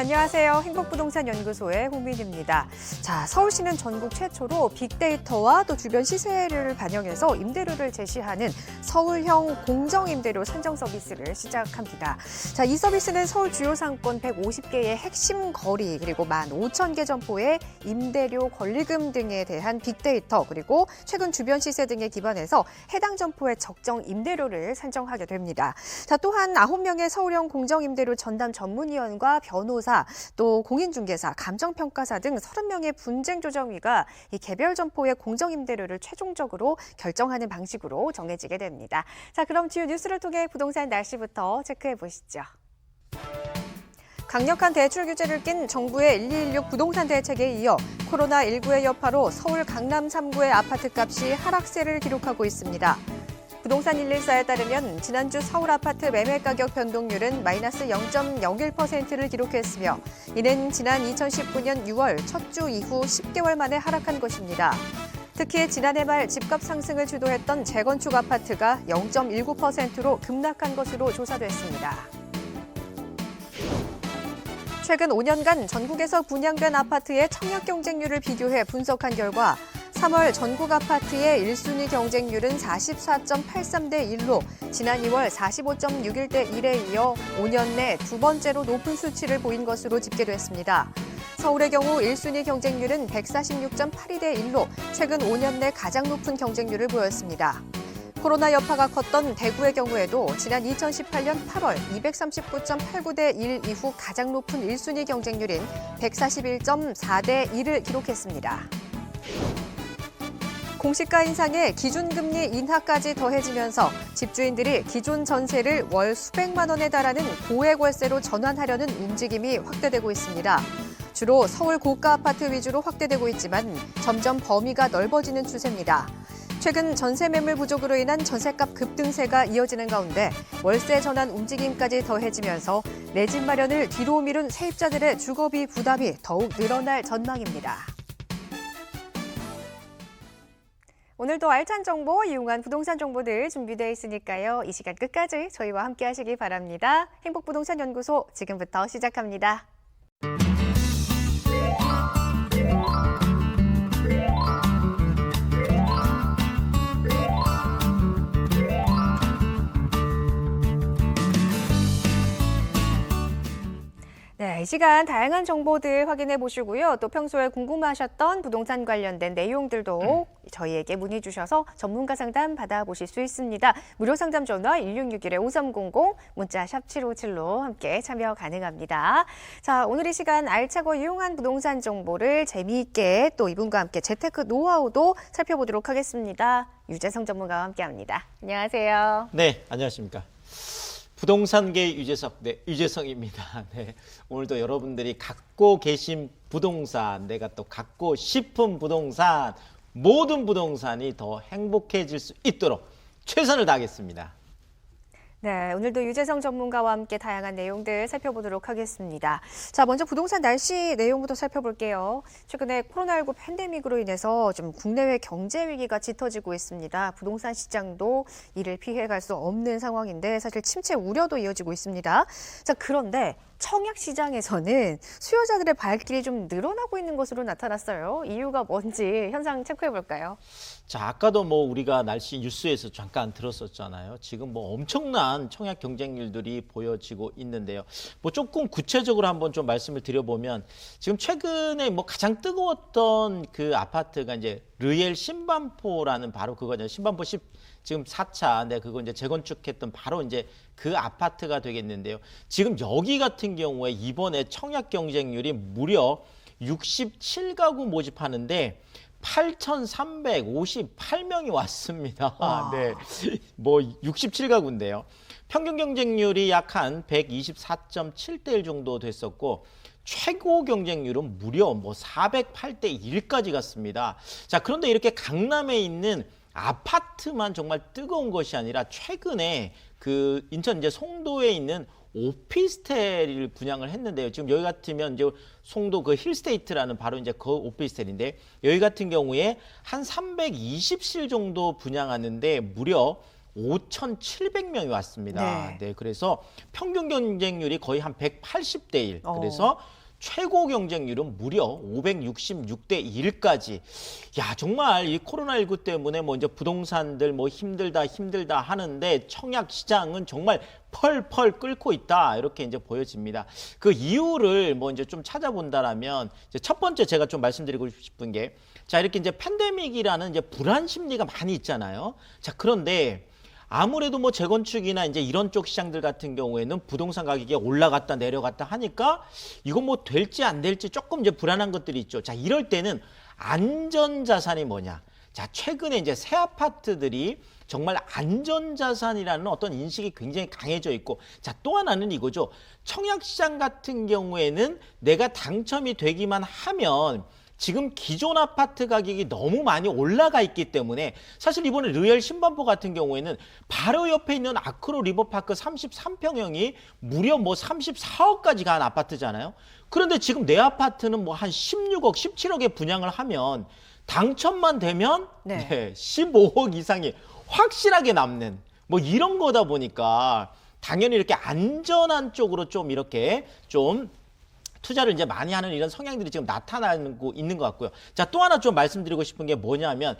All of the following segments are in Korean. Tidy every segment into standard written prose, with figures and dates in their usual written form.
안녕하세요. 행복부동산 연구소의 홍민입니다. 자, 서울시는 전국 최초로 빅데이터와 또 주변 시세를 반영해서 임대료를 제시하는 서울형 공정임대료 산정 서비스를 시작합니다. 자, 이 서비스는 서울 주요 상권 150개의 핵심 거리 그리고 15,000개 점포의 임대료 권리금 등에 대한 빅데이터 그리고 최근 주변 시세 등에 기반해서 해당 점포의 적정 임대료를 산정하게 됩니다. 자, 또한 9명의 서울형 공정임대료 전담 전문위원과 변호사, 또 공인중개사, 감정평가사 등 30명의 분쟁조정위가 이 개별 점포의 공정임대료를 최종적으로 결정하는 방식으로 정해지게 됩니다. 자, 그럼 주요 뉴스를 통해 부동산 날씨부터 체크해 보시죠. 강력한 대출 규제를 낀 정부의 1216 부동산 대책에 이어 코로나19의 여파로 서울 강남 3구의 아파트값이 하락세를 기록하고 있습니다. 부동산 114에 따르면 지난주 서울 아파트 매매 가격 변동률은 마이너스 0.01%를 기록했으며 이는 지난 2019년 6월 첫 주 이후 10개월 만에 하락한 것입니다. 특히 지난해 말 집값 상승을 주도했던 재건축 아파트가 0.19%로 급락한 것으로 조사됐습니다. 최근 5년간 전국에서 분양된 아파트의 청약 경쟁률을 비교해 분석한 결과 3월 전국 아파트의 1순위 경쟁률은 44.83대 1로 지난 2월 45.61대 1에 이어 5년 내 두 번째로 높은 수치를 보인 것으로 집계됐습니다. 서울의 경우 1순위 경쟁률은 146.82대 1로 최근 5년 내 가장 높은 경쟁률을 보였습니다. 코로나 여파가 컸던 대구의 경우에도 지난 2018년 8월 239.89대 1 이후 가장 높은 1순위 경쟁률인 141.4대 1을 기록했습니다. 공시가 인상에 기준금리 인하까지 더해지면서 집주인들이 기존 전세를 월 수백만 원에 달하는 고액 월세로 전환하려는 움직임이 확대되고 있습니다. 주로 서울 고가 아파트 위주로 확대되고 있지만 점점 범위가 넓어지는 추세입니다. 최근 전세 매물 부족으로 인한 전세값 급등세가 이어지는 가운데 월세 전환 움직임까지 더해지면서 내 집 마련을 뒤로 미룬 세입자들의 주거비 부담이 더욱 늘어날 전망입니다. 오늘도 알찬 정보, 유용한 부동산 정보들 준비되어 있으니까요. 이 시간 끝까지 저희와 함께 하시기 바랍니다. 행복부동산연구소 지금부터 시작합니다. 네, 이 시간 다양한 정보들 확인해 보시고요. 또 평소에 궁금하셨던 부동산 관련된 내용들도 저희에게 문의 주셔서 전문가 상담 받아보실 수 있습니다. 무료 상담 전화 1661-5300, 문자 샵 757로 함께 참여 가능합니다. 자, 오늘 이 시간 알차고 유용한 부동산 정보를 재미있게 또 이분과 함께 재테크 노하우도 살펴보도록 하겠습니다. 유재성 전문가와 함께합니다. 안녕하세요. 네, 안녕하십니까. 부동산계 유재석, 유재성입니다. 네, 오늘도 여러분들이 갖고 계신 부동산, 내가 또 갖고 싶은 부동산, 모든 부동산이 더 행복해질 수 있도록 최선을 다하겠습니다. 네, 오늘도 유재성 전문가와 함께 다양한 내용들 살펴보도록 하겠습니다. 자, 먼저 부동산 날씨 내용부터 살펴볼게요. 최근에 코로나19 팬데믹으로 인해서 좀 국내외 경제 위기가 짙어지고 있습니다. 부동산 시장도 이를 피해갈 수 없는 상황인데 사실 침체 우려도 이어지고 있습니다. 자, 그런데 청약 시장에서는 수요자들의 발길이 좀 늘어나고 있는 것으로 나타났어요. 이유가 뭔지 현상 체크해 볼까요? 자, 아까도 우리가 날씨 뉴스에서 잠깐 들었었잖아요. 지금 엄청난 청약 경쟁률들이 보여지고 있는데요. 조금 구체적으로 한번 좀 말씀을 드려보면 지금 최근에 가장 뜨거웠던 그 아파트가 이제 르엘 신반포라는 바로 그거죠. 신반포 지금 4차, 네, 그거 이제 재건축했던 바로 이제 그 아파트가 되겠는데요. 지금 여기 같은 경우에 이번에 청약 경쟁률이 무려 67가구 모집하는데 8,358명이 왔습니다. 네, 67가구인데요. 평균 경쟁률이 약 한 124.7대 1 정도 됐었고 최고 경쟁률은 무려 408대 1까지 갔습니다. 자, 그런데 이렇게 강남에 있는 아파트만 정말 뜨거운 것이 아니라 최근에 그 인천 이제 송도에 있는 오피스텔을 분양을 했는데요. 지금 여기 같으면 이제 송도 그 힐스테이트라는 바로 이제 그 오피스텔인데 여기 같은 경우에 한 320실 정도 분양하는데 무려 5,700명이 왔습니다. 네. 네, 그래서 평균 경쟁률이 거의 한 180대 1. 어. 그래서 최고 경쟁률은 무려 566대 1까지. 야, 정말 이 코로나19 때문에 뭐 이제 부동산들 뭐 힘들다 하는데 청약 시장은 정말 펄펄 끓고 있다. 이렇게 이제 보여집니다. 그 이유를 뭐 이제 좀 찾아본다라면 이제 첫 번째 제가 좀 말씀드리고 싶은 게, 자, 이렇게 이제 팬데믹이라는 이제 불안 심리가 많이 있잖아요. 자, 그런데 아무래도 뭐 재건축이나 이제 이런 쪽 시장들 같은 경우에는 부동산 가격이 올라갔다 내려갔다 하니까 이건 뭐 될지 안 될지 조금 이제 불안한 것들이 있죠. 자, 이럴 때는 안전자산이 뭐냐? 자, 최근에 이제 새 아파트들이 정말 안전자산이라는 어떤 인식이 굉장히 강해져 있고, 자, 또 하나는 이거죠. 청약시장 같은 경우에는 내가 당첨이 되기만 하면 지금 기존 아파트 가격이 너무 많이 올라가 있기 때문에 사실 이번에 르엘 신반포 같은 경우에는 바로 옆에 있는 아크로 리버파크 33평형이 무려 뭐 34억까지 간 아파트잖아요. 그런데 지금 내 아파트는 뭐 한 16억, 17억에 분양을 하면 당첨만 되면 네. 15억 이상이 확실하게 남는 뭐 이런 거다 보니까 당연히 이렇게 안전한 쪽으로 좀 이렇게 좀 투자를 이제 많이 하는 이런 성향들이 지금 나타나고 있는 것 같고요. 자, 또 하나 좀 말씀드리고 싶은 게 뭐냐면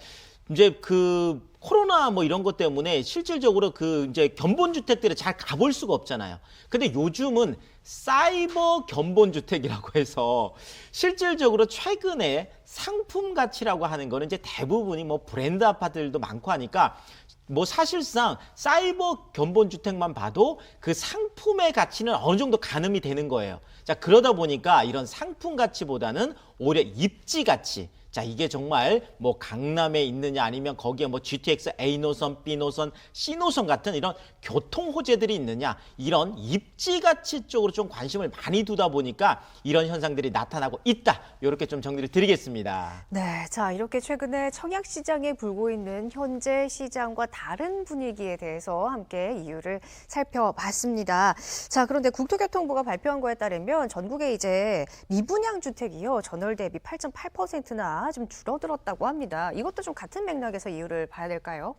이제 그 코로나 뭐 이런 것 때문에 실질적으로 그 이제 견본주택들을 잘 가볼 수가 없잖아요. 근데 요즘은 사이버 견본주택이라고 해서 실질적으로 최근에 상품 가치라고 하는 거는 이제 대부분이 뭐 브랜드 아파트들도 많고 하니까 뭐 사실상 사이버 견본주택만 봐도 그 상품의 가치는 어느 정도 가늠이 되는 거예요. 자, 그러다 보니까 이런 상품 가치보다는 오히려 입지 가치. 자, 이게 정말 뭐 강남에 있느냐 아니면 거기에 뭐 GTX A노선, B노선, C노선 같은 이런 교통 호재들이 있느냐, 이런 입지 가치 쪽으로 좀 관심을 많이 두다 보니까 이런 현상들이 나타나고 있다. 이렇게 좀 정리를 드리겠습니다. 네, 자, 이렇게 최근에 청약 시장에 불고 있는 현재 시장과 다른 분위기에 대해서 함께 이유를 살펴봤습니다. 자, 그런데 국토교통부가 발표한 거에 따르면 전국에 이제 미분양 주택이요, 전월 대비 8.8%나 좀 줄어들었다고 합니다. 이것도 좀 같은 맥락에서 이유를 봐야 될까요?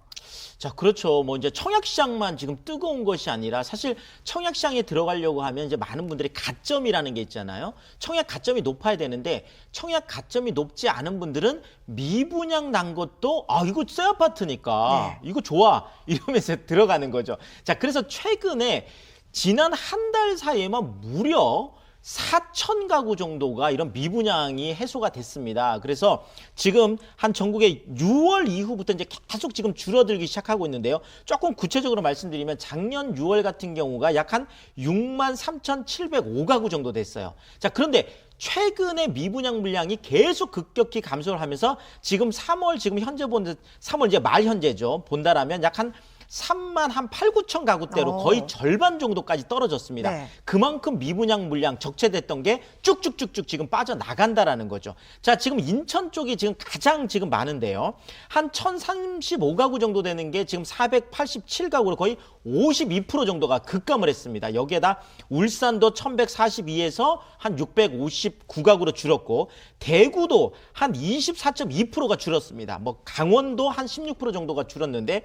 자, 그렇죠. 뭐 이제 청약시장만 지금 뜨거운 것이 아니라 사실 청약시장에 들어가려고 하면 이제 많은 분들이 가점이라는 게 있잖아요. 청약 가점이 높아야 되는데 청약 가점이 높지 않은 분들은 미분양 난 것도 이거 새 아파트니까 이거 좋아 이러면서 들어가는 거죠. 자, 그래서 최근에 지난 한 달 사이에만 무려 4천 가구 정도가 이런 미분양이 해소가 됐습니다. 그래서 지금 한 전국에 6월 이후부터 이제 계속 지금 줄어들기 시작하고 있는데요. 조금 구체적으로 말씀드리면 작년 6월 같은 경우가 약 한 6만 3,705가구 정도 됐어요. 자, 그런데 최근에 미분양 물량이 계속 급격히 감소를 하면서 지금 3월 지금 현재 본 3월 이제 말 현재죠. 본다라면 약 한 3만 한 8, 9천 가구대로 거의 절반 정도까지 떨어졌습니다. 네. 그만큼 미분양 물량 적체됐던 게 쭉쭉쭉쭉 지금 빠져나간다라는 거죠. 자, 지금 인천 쪽이 지금 가장 지금 많은데요. 한 1,035가구 정도 되는 게 지금 487가구로 거의 52% 정도가 급감을 했습니다. 여기에다 울산도 1,142에서 한 659가구로 줄었고, 대구도 한 24.2%가 줄었습니다. 뭐 강원도 한 16% 정도가 줄었는데,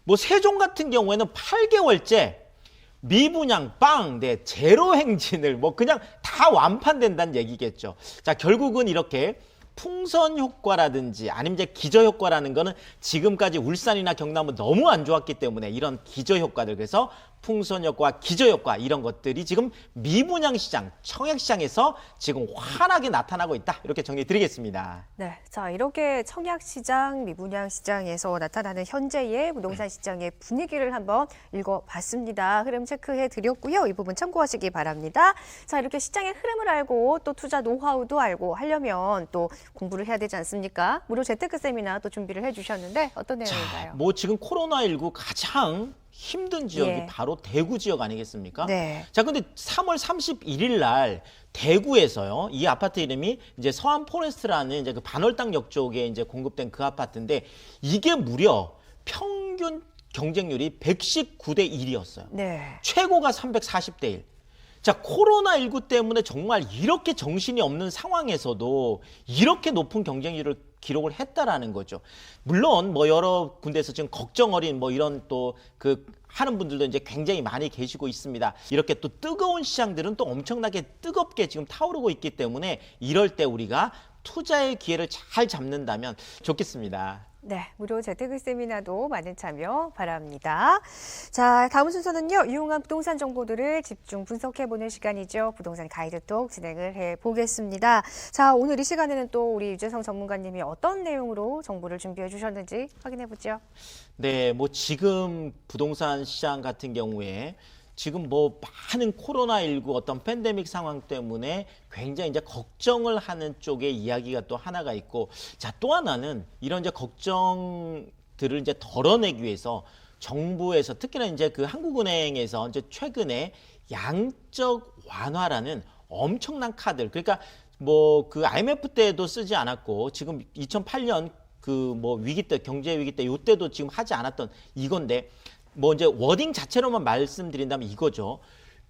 뭐 세종 같은 경우에는 8개월째 미분양 네, 제로 행진을 뭐 그냥 다 완판된다는 얘기겠죠. 자, 결국은 이렇게 풍선 효과라든지 아니면 이제 기저 효과라는 거는 지금까지 울산이나 경남은 너무 안 좋았기 때문에 이런 기저 효과들, 그래서 풍선 효과, 기저 효과 이런 것들이 지금 미분양 시장, 청약 시장에서 지금 환하게 나타나고 있다. 이렇게 정리 드리겠습니다. 네, 자, 이렇게 청약 시장, 미분양 시장에서 나타나는 현재의 부동산 시장의 분위기를 한번 읽어봤습니다. 흐름 체크해 드렸고요. 이 부분 참고하시기 바랍니다. 자, 이렇게 시장의 흐름을 알고 또 투자 노하우도 알고 하려면 또 공부를 해야 되지 않습니까? 무료 재테크 세미나 또 준비를 해주셨는데 어떤 내용인가요? 뭐 지금 코로나19 가장 힘든 지역이 예. 바로 대구 지역 아니겠습니까? 네. 자, 근데 3월 31일 날 대구에서요, 이 아파트 이름이 이제 서안 포레스트라는 이제 그 반월당역 쪽에 이제 공급된 그 아파트인데 이게 무려 평균 경쟁률이 119대 1이었어요. 네. 최고가 340대 1. 자, 코로나19 때문에 정말 이렇게 정신이 없는 상황에서도 이렇게 높은 경쟁률을 기록을 했다라는 거죠. 물론 뭐 여러 군데에서 지금 걱정 어린 뭐 이런 또 그 하는 분들도 이제 굉장히 많이 계시고 있습니다. 이렇게 또 뜨거운 시장들은 또 엄청나게 뜨겁게 지금 타오르고 있기 때문에 이럴 때 우리가 투자의 기회를 잘 잡는다면 좋겠습니다. 네, 무료 재테크 세미나도 많은 참여 바랍니다. 자, 다음 순서는요. 유용한 부동산 정보들을 집중 분석해보는 시간이죠. 부동산 가이드톡 진행을 해보겠습니다. 자, 오늘 이 시간에는 또 우리 유재성 전문가님이 어떤 내용으로 정보를 준비해 주셨는지 확인해보죠. 네, 뭐 지금 부동산 시장 같은 경우에 지금 뭐 많은 코로나19 어떤 팬데믹 상황 때문에 굉장히 이제 걱정을 하는 쪽의 이야기가 또 하나가 있고, 자, 또 하나는 이런 이제 걱정들을 이제 덜어내기 위해서 정부에서 특히나 이제 그 한국은행에서 이제 최근에 양적 완화라는 엄청난 카드를, 그러니까 뭐 그 IMF 때도 쓰지 않았고 지금 2008년 그 뭐 위기 때, 경제 위기 때 요때도 지금 하지 않았던 이건데, 뭐 이제 워딩 자체로만 말씀드린다면 이거죠.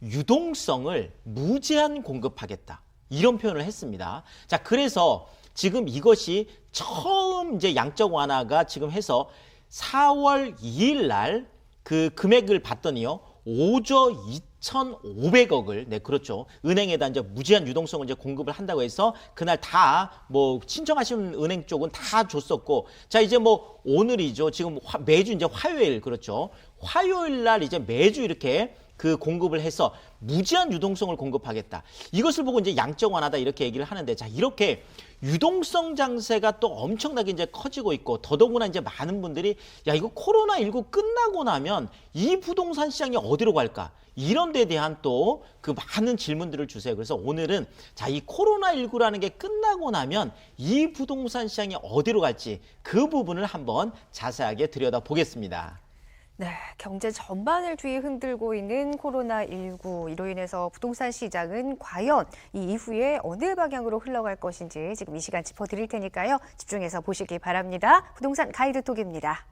유동성을 무제한 공급하겠다. 이런 표현을 했습니다. 자, 그래서 지금 이것이 처음 이제 양적 완화가 지금 해서 4월 2일 날 그 금액을 봤더니요. 5조 2,500억을, 네, 그렇죠. 은행에다 이제 무제한 유동성을 이제 공급을 한다고 해서 그날 다 뭐 신청하신 은행 쪽은 다 줬었고, 자, 이제 뭐 오늘이죠. 지금 매주 이제 화요일, 그렇죠. 화요일 날 이제 매주 이렇게 그 공급을 해서 무제한 유동성을 공급하겠다. 이것을 보고 이제 양적 완화다 이렇게 얘기를 하는데, 자, 이렇게 유동성 장세가 또 엄청나게 이제 커지고 있고, 더더구나 이제 많은 분들이 야, 이거 코로나19 끝나고 나면 이 부동산 시장이 어디로 갈까? 이런 데에 대한 또 그 많은 질문들을 주세요. 그래서 오늘은 자, 이 코로나19라는 게 끝나고 나면 이 부동산 시장이 어디로 갈지 그 부분을 한번 자세하게 들여다보겠습니다. 네, 경제 전반을 뒤에 흔들고 있는 코로나19 이로 인해서 부동산 시장은 과연 이 이후에 어느 방향으로 흘러갈 것인지 지금 이 시간 짚어드릴 테니까요. 집중해서 보시기 바랍니다. 부동산 가이드톡입니다.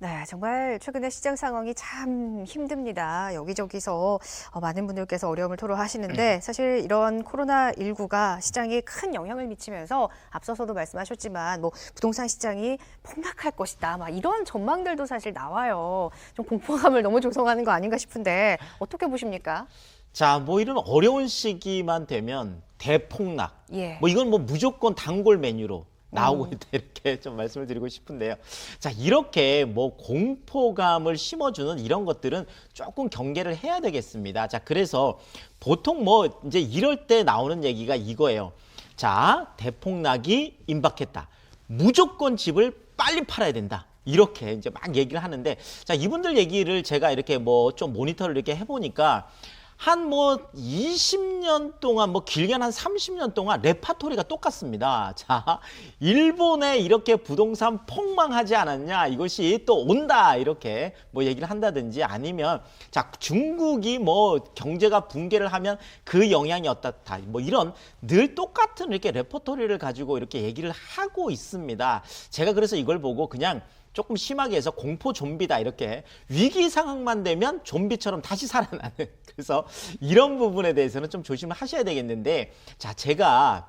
네, 정말 최근에 시장 상황이 참 힘듭니다. 여기저기서 많은 분들께서 어려움을 토로하시는데, 사실 이런 코로나19가 시장에 큰 영향을 미치면서 앞서서도 말씀하셨지만 뭐 부동산 시장이 폭락할 것이다, 막 이런 전망들도 사실 나와요. 좀 공포감을 너무 조성하는 거 아닌가 싶은데 어떻게 보십니까? 자, 뭐 이런 어려운 시기만 되면 대폭락. 예. 뭐 이건 뭐 무조건 단골 메뉴로 나오고 있다 이렇게 좀 말씀을 드리고 싶은데요. 자, 이렇게 뭐 공포감을 심어주는 이런 것들은 조금 경계를 해야 되겠습니다. 자, 그래서 보통 뭐 이제 이럴 때 나오는 얘기가 이거예요. 자, 대폭락이 임박했다. 무조건 집을 빨리 팔아야 된다. 이렇게 이제 막 얘기를 하는데, 자, 이분들 얘기를 제가 이렇게 뭐 좀 모니터를 이렇게 해보니까 한 뭐 20년 동안, 뭐 길게는 한 30년 동안 레파토리가 똑같습니다. 자, 일본에 이렇게 부동산 폭망하지 않았냐, 이것이 또 온다, 이렇게 뭐 얘기를 한다든지, 아니면 자, 중국이 뭐 경제가 붕괴를 하면 그 영향이 어떻다, 뭐 이런 늘 똑같은 이렇게 레퍼토리를 가지고 이렇게 얘기를 하고 있습니다. 제가 그래서 이걸 보고 그냥 조금 심하게 해서 공포 좀비다, 이렇게 위기 상황만 되면 좀비처럼 다시 살아나는, 그래서 이런 부분에 대해서는 좀 조심을 하셔야 되겠는데, 자, 제가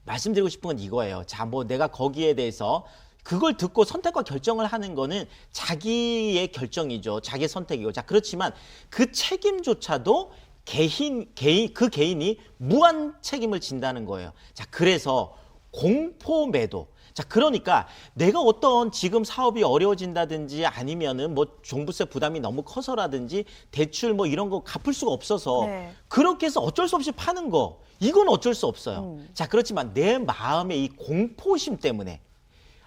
말씀드리고 싶은 건 이거예요. 자, 뭐 내가 거기에 대해서 그걸 듣고 선택과 결정을 하는 거는 자기의 결정이죠. 자기의 선택이고. 자, 그렇지만 그 책임조차도 그 개인이 무한 책임을 진다는 거예요. 자, 그래서 공포 매도. 자, 그러니까 내가 어떤 지금 사업이 어려워진다든지, 아니면은 뭐 종부세 부담이 너무 커서라든지, 대출 뭐 이런 거 갚을 수가 없어서 네. 그렇게 해서 어쩔 수 없이 파는 거, 이건 어쩔 수 없어요. 자, 그렇지만 내 마음의 이 공포심 때문에,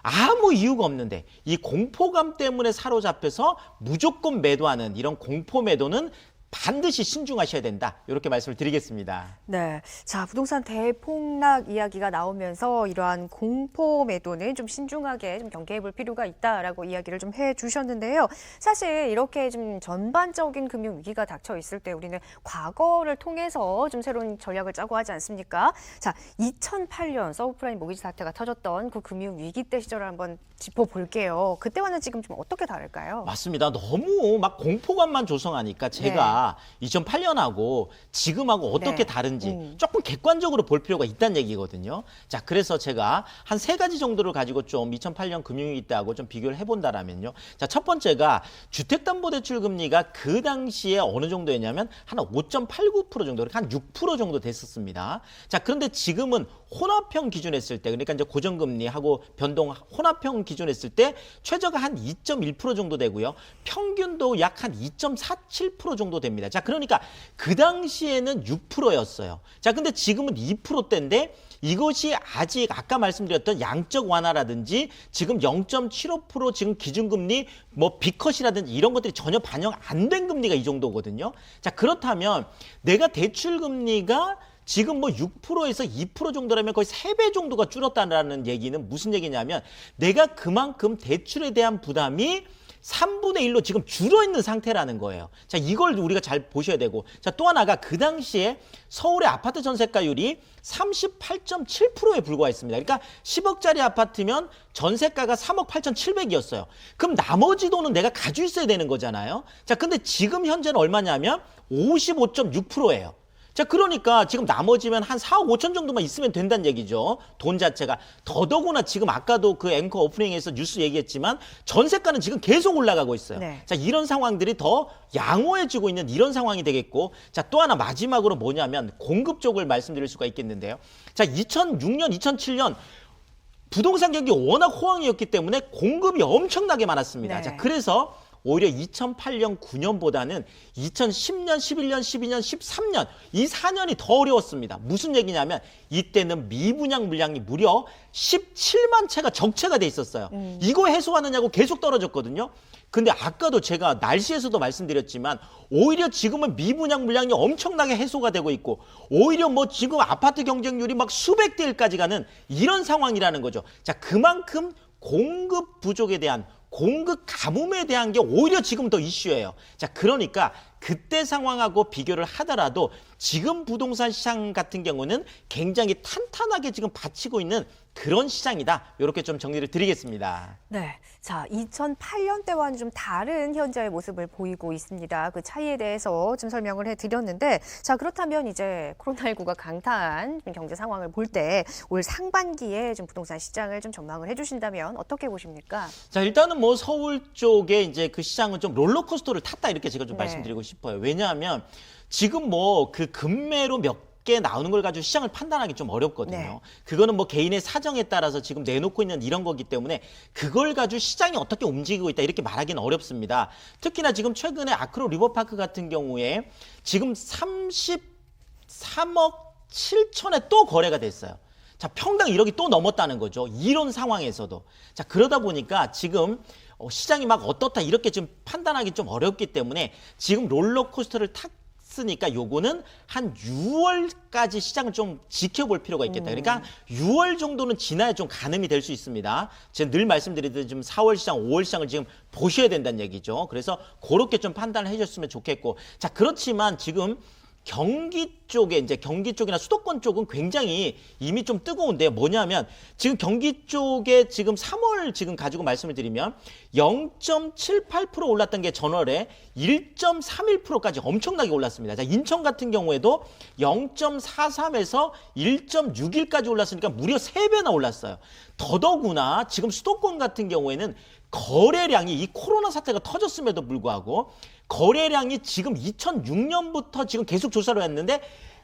아무 이유가 없는데 이 공포감 때문에 사로잡혀서 무조건 매도하는 이런 공포 매도는 반드시 신중하셔야 된다. 이렇게 말씀을 드리겠습니다. 네. 자, 부동산 대폭락 이야기가 나오면서 이러한 공포 매도는 좀 신중하게 좀 경계해 볼 필요가 있다라고 이야기를 좀 해 주셨는데요. 사실 이렇게 좀 전반적인 금융 위기가 닥쳐 있을 때 우리는 과거를 통해서 좀 새로운 전략을 짜고 하지 않습니까? 자, 2008년 서브프라임 모기지 사태가 터졌던 그 금융 위기 때 시절을 한번 짚어 볼게요. 그때와는 지금 좀 어떻게 다를까요? 맞습니다. 너무 막 공포감만 조성하니까 제가 2008년하고 지금하고 어떻게 네. 다른지 조금 객관적으로 볼 필요가 있다는 얘기거든요. 자, 그래서 제가 한 3가지 정도를 가지고 좀 2008년 금융위기 때하고 좀 비교를 해본다라면요. 자, 첫 번째가 주택담보대출 금리가 그 당시에 어느 정도였냐면 한 5.89% 정도, 한 6% 정도 됐었습니다. 자, 그런데 지금은 혼합형 기준 했을 때, 그러니까 이제 고정금리하고 변동 혼합형 기준 했을 때 최저가 한 2.1% 정도 되고요. 평균도 약 한 2.47% 정도 됩니다. 자, 그러니까 그 당시에는 6%였어요. 자, 근데 지금은 2%대인데 이것이 아직 아까 말씀드렸던 양적 완화라든지 지금 0.75% 지금 기준금리 뭐 B컷이라든지 이런 것들이 전혀 반영 안 된 금리가 이 정도거든요. 자, 그렇다면 내가 대출금리가 지금 뭐 6%에서 2% 정도라면 거의 3배 정도가 줄었다는 얘기는 무슨 얘기냐면 내가 그만큼 대출에 대한 부담이 3분의 1로 지금 줄어있는 상태라는 거예요. 자, 이걸 우리가 잘 보셔야 되고. 자, 또 하나가 그 당시에 서울의 아파트 전세가율이 38.7%에 불과했습니다. 그러니까 10억짜리 아파트면 전세가가 3억 8,700이었어요. 그럼 나머지 돈은 내가 가지고 있어야 되는 거잖아요. 자, 근데 지금 현재는 얼마냐면 55.6%예요. 자, 그러니까 지금 나머지면 한 4억 5천 정도만 있으면 된다는 얘기죠. 돈 자체가. 더더구나 지금 아까도 그 앵커 오프닝에서 뉴스 얘기했지만 전세가는 지금 계속 올라가고 있어요. 네. 자, 이런 상황들이 더 양호해지고 있는 이런 상황이 되겠고. 자, 또 하나 마지막으로 뭐냐면 공급 쪽을 말씀드릴 수가 있겠는데요. 자, 2006년, 2007년 부동산 경기 워낙 호황이었기 때문에 공급이 엄청나게 많았습니다. 네. 자, 그래서 오히려 2008년, 9년보다는 2010년, 11년, 12년, 13년 이 4년이 더 어려웠습니다. 무슨 얘기냐면 이때는 미분양 물량이 무려 17만 채가 적체가 돼 있었어요. 이거 해소하느냐고 계속 떨어졌거든요. 근데 아까도 제가 날씨에서도 말씀드렸지만 오히려 지금은 미분양 물량이 엄청나게 해소가 되고 있고 오히려 뭐 지금 아파트 경쟁률이 막 수백 대 1까지 가는 이런 상황이라는 거죠. 자, 그만큼 공급 부족에 대한 공급 가뭄에 대한 게 오히려 지금 더 이슈예요. 자, 그러니까 그때 상황하고 비교를 하더라도 지금 부동산 시장 같은 경우는 굉장히 탄탄하게 지금 받치고 있는 그런 시장이다. 이렇게 좀 정리를 드리겠습니다. 네. 자, 2008년 때와는 좀 다른 현재의 모습을 보이고 있습니다. 그 차이에 대해서 좀 설명을 해드렸는데, 자, 그렇다면 이제 코로나19가 강타한 경제 상황을 볼 때 올 상반기에 좀 부동산 시장을 좀 전망을 해주신다면 어떻게 보십니까? 자, 일단은 뭐 서울 쪽에 이제 그 시장은 좀 롤러코스터를 탔다 이렇게 제가 좀 네. 말씀드리고 싶어요. 왜냐하면 지금 뭐 그 금매로 몇 개 나오는 걸 가지고 시장을 판단하기 좀 어렵거든요. 네. 그거는 뭐 개인의 사정에 따라서 지금 내놓고 있는 이런 거기 때문에 그걸 가지고 시장이 어떻게 움직이고 있다 이렇게 말하기는 어렵습니다. 특히나 지금 최근에 아크로 리버파크 같은 경우에 지금 33억 7천에 또 거래가 됐어요. 자, 평당 1억이 또 넘었다는 거죠. 이런 상황에서도. 자, 그러다 보니까 지금 시장이 막 어떻다 이렇게 좀 판단하기 좀 어렵기 때문에 지금 롤러코스터를 탔으니까 요거는 한 6월까지 시장을 좀 지켜볼 필요가 있겠다. 그러니까 6월 정도는 지나야 좀 가늠이 될 수 있습니다. 제가 늘 말씀드리듯이 지금 4월 시장, 5월 시장을 지금 보셔야 된다는 얘기죠. 그래서 그렇게 좀 판단을 해줬으면 좋겠고. 자, 그렇지만 지금 경기 쪽에 이제 경기 쪽이나 수도권 쪽은 굉장히 이미 좀 뜨거운데요. 뭐냐면 지금 경기 쪽에 지금 3월 지금 가지고 말씀을 드리면 0.78% 올랐던 게 전월에 1.31%까지 엄청나게 올랐습니다. 자, 인천 같은 경우에도 0.43에서 1.61까지 올랐으니까 무려 3배나 올랐어요. 더더구나 지금 수도권 같은 경우에는 거래량이 이 코로나 사태가 터졌음에도 불구하고 거래량이 지금 2006년부터 지금 계속 조사를 했는데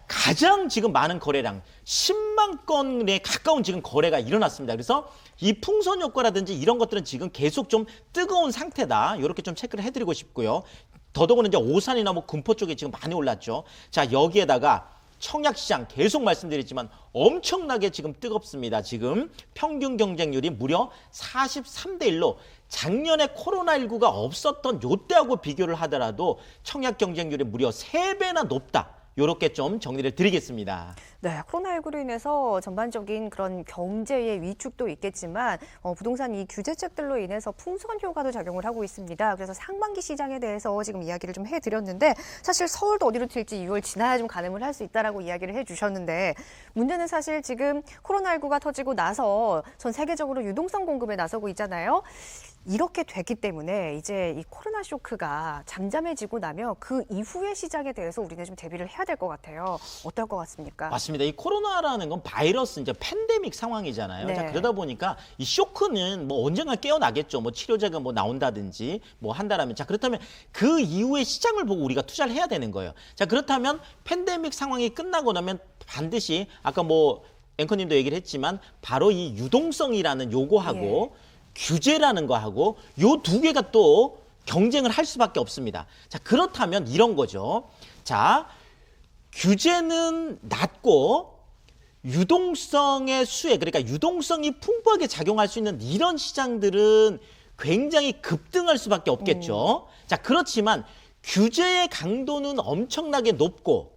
가장 지금 많은 거래량 10만 건에 가까운 지금 거래가 일어났습니다. 그래서 이 풍선 효과라든지 이런 것들은 지금 계속 좀 뜨거운 상태다. 이렇게 좀 체크를 해드리고 싶고요. 더더구나 이제 오산이나 뭐 군포 쪽에 지금 많이 올랐죠. 자, 여기에다가 청약시장 계속 말씀드렸지만 엄청나게 지금 뜨겁습니다. 지금 평균 경쟁률이 무려 43대 1로 작년에 코로나19가 없었던 요때하고 비교를 하더라도 청약 경쟁률이 무려 3배나 높다. 요렇게 좀 정리를 드리겠습니다. 네, 코로나19로 인해서 전반적인 그런 경제의 위축도 있겠지만 부동산 이 규제책들로 인해서 풍선 효과도 작용을 하고 있습니다. 그래서 상반기 시장에 대해서 지금 이야기를 좀 해드렸는데 사실 서울도 어디로 튈지 6월 지나야 좀 가늠을 할 수 있다라고 이야기를 해주셨는데 문제는 사실 지금 코로나19가 터지고 나서 전 세계적으로 유동성 공급에 나서고 있잖아요. 이렇게 됐기 때문에 이제 이 코로나 쇼크가 잠잠해지고 나면 그 이후의 시장에 대해서 우리는 좀 대비를 해야 될 것 같아요. 어떨 것 같습니까? 맞습니다. 이 코로나라는 건 바이러스 이제 팬데믹 상황이잖아요. 네. 자, 그러다 보니까 이 쇼크는 뭐 언젠가 깨어나겠죠. 뭐 치료제가 뭐 나온다든지 뭐 한다라면. 자, 그렇다면 그 이후의 시장을 보고 우리가 투자를 해야 되는 거예요. 자, 그렇다면 팬데믹 상황이 끝나고 나면 반드시 아까 뭐 앵커님도 얘기를 했지만 바로 이 유동성이라는 요거하고 규제라는 거하고 요 두 개가 또 경쟁을 할 수밖에 없습니다. 자, 그렇다면 이런 거죠. 자, 규제는 낮고 유동성의 수혜, 그러니까 유동성이 풍부하게 작용할 수 있는 이런 시장들은 굉장히 급등할 수밖에 없겠죠. 자, 그렇지만 규제의 강도는 엄청나게 높고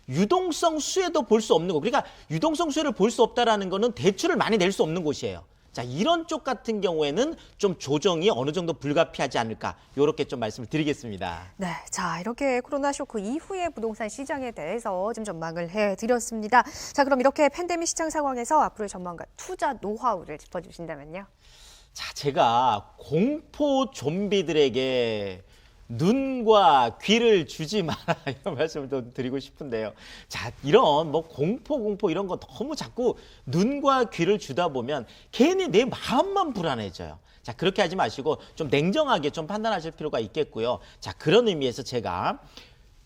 유동성 수혜도 볼 수 없는 거. 그러니까 유동성 수혜를 볼 수 없다라는 거는 대출을 많이 낼 수 없는 곳이에요. 자, 이런 쪽 같은 경우에는 좀 조정이 어느 정도 불가피하지 않을까, 이렇게 좀 말씀을 드리겠습니다. 네, 자 이렇게 코로나 쇼크 이후의 부동산 시장에 대해서 좀 전망을 해드렸습니다. 자, 그럼 이렇게 팬데믹 시장 상황에서 앞으로의 전망과 투자 노하우를 짚어주신다면요. 자, 제가 공포 좀비들에게 눈과 귀를 주지 마라 이런 말씀을 또 드리고 싶은데요. 자, 이런 뭐 공포 이런 거 너무 자꾸 눈과 귀를 주다 보면 괜히 내 마음만 불안해져요. 자, 그렇게 하지 마시고 좀 냉정하게 좀 판단하실 필요가 있겠고요. 자, 그런 의미에서 제가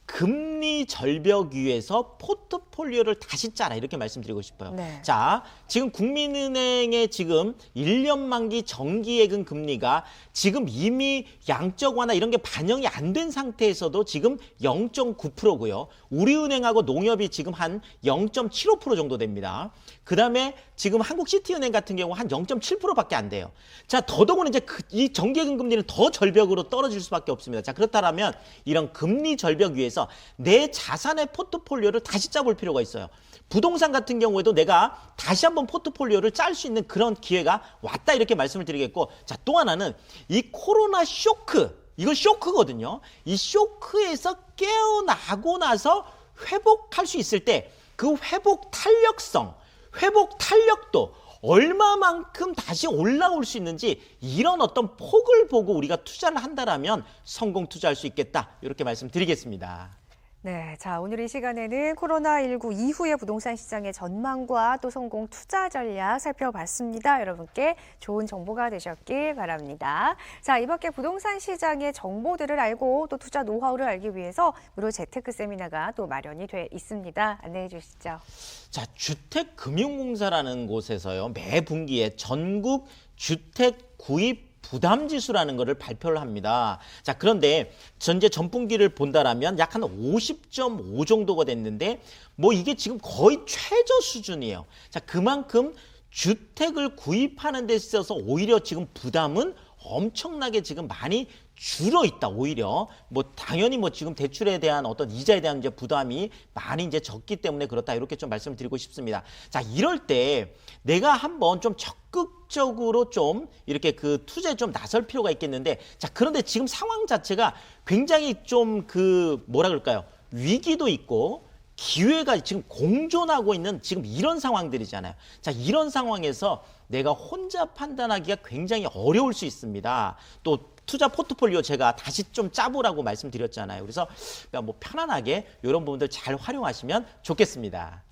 금리 절벽 위에서 포트폴리오를 다시 짜라 이렇게 말씀드리고 싶어요. 네. 자, 지금 국민은행의 지금 1년 만기 정기예금 금리가 지금 이미 양적 완화 이런 게 반영이 안 된 상태에서도 지금 0.9%고요. 우리은행하고 농협이 지금 한 0.75% 정도 됩니다. 그다음에 지금 한국시티은행 같은 경우 한 0.7%밖에 안 돼요. 자, 더더군다나 이제 이 정기예금 금리는 더 절벽으로 떨어질 수밖에 없습니다. 자, 그렇다면 이런 금리 절벽 위에서 내 자산의 포트폴리오를 다시 짜볼 필요가 있어요. 부동산 같은 경우에도 내가 다시 한번 포트폴리오를 짤 수 있는 그런 기회가 왔다 이렇게 말씀을 드리겠고, 자, 또 하나는 이 코로나 쇼크, 이건 쇼크거든요. 이 쇼크에서 깨어나고 나서 회복할 수 있을 때 그 회복 탄력성, 회복 탄력도 얼마만큼 다시 올라올 수 있는지 이런 어떤 폭을 보고 우리가 투자를 한다라면 성공 투자할 수 있겠다. 이렇게 말씀드리겠습니다. 네, 자 오늘 이 시간에는 코로나19 이후의 부동산 시장의 전망과 또 성공 투자 전략 살펴봤습니다. 여러분께 좋은 정보가 되셨길 바랍니다. 자, 이 밖에 부동산 시장의 정보들을 알고 또 투자 노하우를 알기 위해서 무료 재테크 세미나가 또 마련이 돼 있습니다. 안내해 주시죠. 자, 주택금융공사라는 곳에서요, 매 분기에 전국 주택 구입 부담 지수라는 것을 발표를 합니다. 자, 그런데 전제 전분기를 본다라면 약 한 50.5 정도가 됐는데 뭐 이게 지금 거의 최저 수준이에요. 자, 그만큼 주택을 구입하는 데 있어서 오히려 지금 부담은 엄청나게 지금 많이 줄어 있다. 오히려 뭐 당연히 뭐 지금 대출에 대한 어떤 이자에 대한 이제 부담이 많이 이제 적기 때문에 그렇다. 이렇게 좀 말씀을 드리고 싶습니다. 자, 이럴 때 내가 한번 좀 적극적으로 좀 이렇게 그 투자에 좀 나설 필요가 있겠는데, 자, 그런데 지금 상황 자체가 굉장히 좀 그 뭐라 그럴까요? 위기도 있고 기회가 지금 공존하고 있는 지금 이런 상황들이잖아요. 자, 이런 상황에서 내가 혼자 판단하기가 굉장히 어려울 수 있습니다. 또 투자 포트폴리오 제가 다시 좀 짜보라고 말씀드렸잖아요. 그래서 그러니까 뭐 편안하게 이런 부분들 잘 활용하시면 좋겠습니다.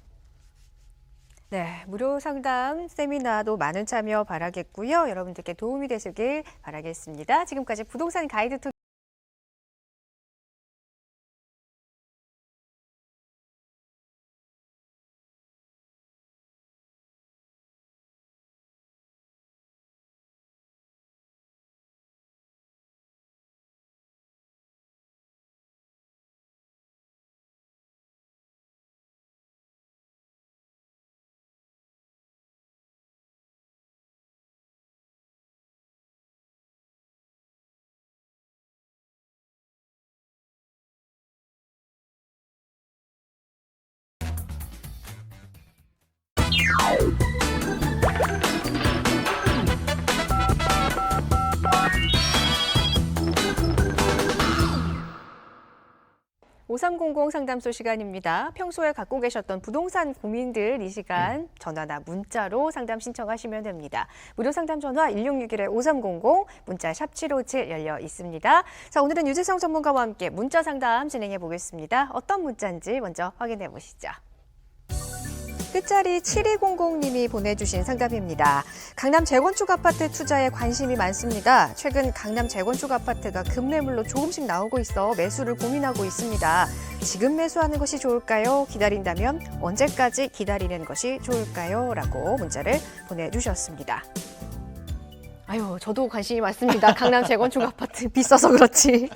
네, 무료 상담 세미나도 많은 참여 바라겠고요. 여러분들께 도움이 되시길 바라겠습니다. 지금까지 부동산 가이드 5300 상담소 시간입니다. 평소에 갖고 계셨던 부동산 고민들 이 시간 전화나 문자로 상담 신청하시면 됩니다. 무료 상담 전화 1661-5300, 문자 샵 757 열려 있습니다. 자, 오늘은 유재성 전문가와 함께 문자 상담 진행해 보겠습니다. 어떤 문자인지 먼저 확인해 보시죠. 끝자리 7200님이 보내주신 상담입니다. 강남 재건축 아파트 투자에 관심이 많습니다. 최근 강남 재건축 아파트가 급매물로 조금씩 나오고 있어 매수를 고민하고 있습니다. 지금 매수하는 것이 좋을까요? 기다린다면 언제까지 기다리는 것이 좋을까요? 라고 문자를 보내주셨습니다. 아유, 저도 관심이 많습니다. 강남 재건축 아파트 비싸서 그렇지.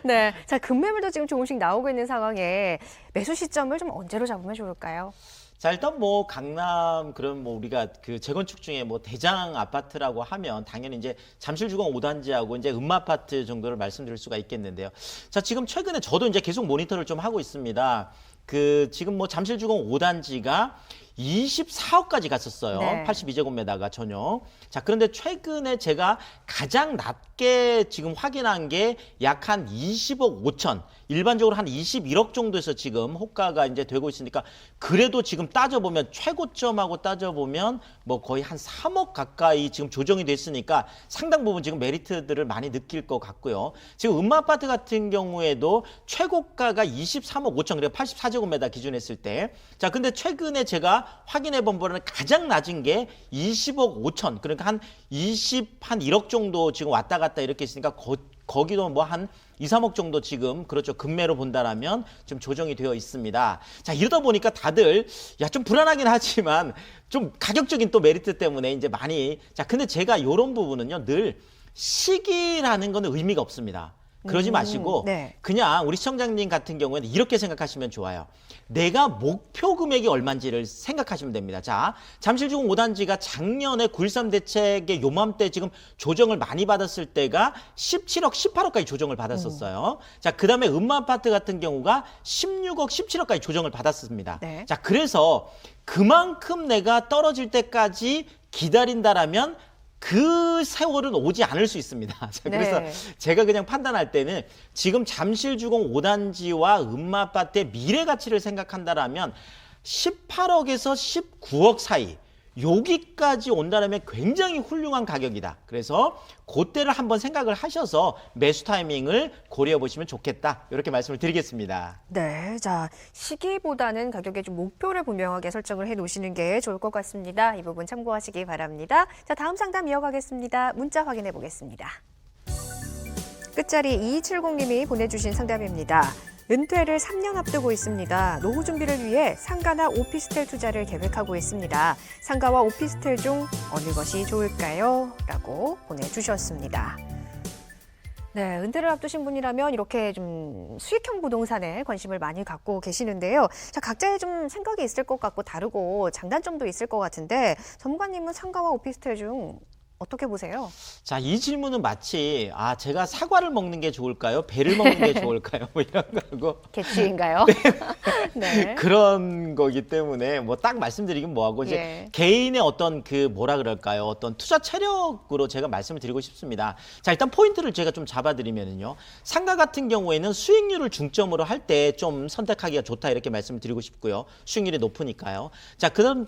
네, 자, 급매물도 지금 조금씩 나오고 있는 상황에 매수 시점을 좀 언제로 잡으면 좋을까요? 자, 일단 뭐 강남 그런 뭐 우리가 그 재건축 중에 뭐 대장 아파트라고 하면 당연히 이제 잠실주공 5단지하고 이제 음마아파트 정도를 말씀드릴 수가 있겠는데요. 자, 지금 최근에 저도 이제 계속 모니터를 좀 하고 있습니다. 그 지금 뭐 잠실주공 5단지가 24억까지 갔었어요. 네. 82제곱미터가 전용. 자, 그런데 최근에 제가 가장 낮게 지금 확인한 게 약 한 20억 5천. 일반적으로 한 21억 정도에서 지금 호가가 이제 되고 있으니까 그래도 지금 따져보면 최고점하고 따져보면 뭐 거의 한 3억 가까이 지금 조정이 됐으니까 상당 부분 지금 메리트들을 많이 느낄 것 같고요. 지금 음마아파트 같은 경우에도 최고가가 23억 5천, 그래요. 84제곱미터 기준했을 때. 자, 근데 최근에 제가 확인해 본 바로는 가장 낮은 게 20억 5천, 그러니까 한 1억 정도 지금 왔다 갔다 이렇게 있으니까 거기도 뭐 한 2, 3억 정도 지금 그렇죠. 급매로 본다라면 좀 조정이 되어 있습니다. 자, 이러다 보니까 다들 야, 좀 불안하긴 하지만 좀 가격적인 또 메리트 때문에 이제 많이, 자, 근데 제가 이런 부분은요, 늘 시기라는 거는 의미가 없습니다. 그러지 마시고 네. 그냥 우리 시청자님 같은 경우에는 이렇게 생각하시면 좋아요. 내가 목표 금액이 얼마인지를 생각하시면 됩니다. 자, 잠실주공 5단지가 작년에 9.13 대책의 요맘때 지금 조정을 많이 받았을 때가 17억, 18억까지 조정을 받았었어요. 자, 그 다음에 음마아파트 같은 경우가 16억, 17억까지 조정을 받았습니다. 네. 자, 그래서 그만큼 내가 떨어질 때까지 기다린다라면 그 세월은 오지 않을 수 있습니다. 자, 그래서 네. 제가 그냥 판단할 때는 지금 잠실주공 5단지와 음마아파트의 미래 가치를 생각한다라면 18억에서 19억 사이, 여기까지 온다면 굉장히 훌륭한 가격이다. 그래서 그때를 한번 생각을 하셔서 매수 타이밍을 고려해 보시면 좋겠다. 이렇게 말씀을 드리겠습니다. 네, 자, 시기보다는 가격에 좀 목표를 분명하게 설정을 해 놓으시는 게 좋을 것 같습니다. 이 부분 참고하시기 바랍니다. 자, 다음 상담 이어가겠습니다. 문자 확인해 보겠습니다. 끝자리 2270님이 보내주신 상담입니다. 은퇴를 3년 앞두고 있습니다. 노후 준비를 위해 상가나 오피스텔 투자를 계획하고 있습니다. 상가와 오피스텔 중 어느 것이 좋을까요? 라고 보내주셨습니다. 네, 은퇴를 앞두신 분이라면 이렇게 좀 수익형 부동산에 관심을 많이 갖고 계시는데요. 자, 각자의 좀 생각이 있을 것 같고 다르고 장단점도 있을 것 같은데 전문가님은 상가와 오피스텔 중 어떻게 보세요? 자, 이 질문은 마치 제가 사과를 먹는 게 좋을까요? 배를 먹는 게 좋을까요? 뭐 이런 거고. 개취인가요? 네. 그런 거기 때문에 뭐 딱 말씀드리긴 뭐하고 이제 예. 개인의 어떤 그 뭐라 그럴까요? 어떤 투자 체력으로 제가 말씀을 드리고 싶습니다. 자, 일단 포인트를 제가 좀 잡아드리면은요. 상가 같은 경우에는 수익률을 중점으로 할 때 좀 선택하기가 좋다 이렇게 말씀을 드리고 싶고요. 수익률이 높으니까요. 자, 그다음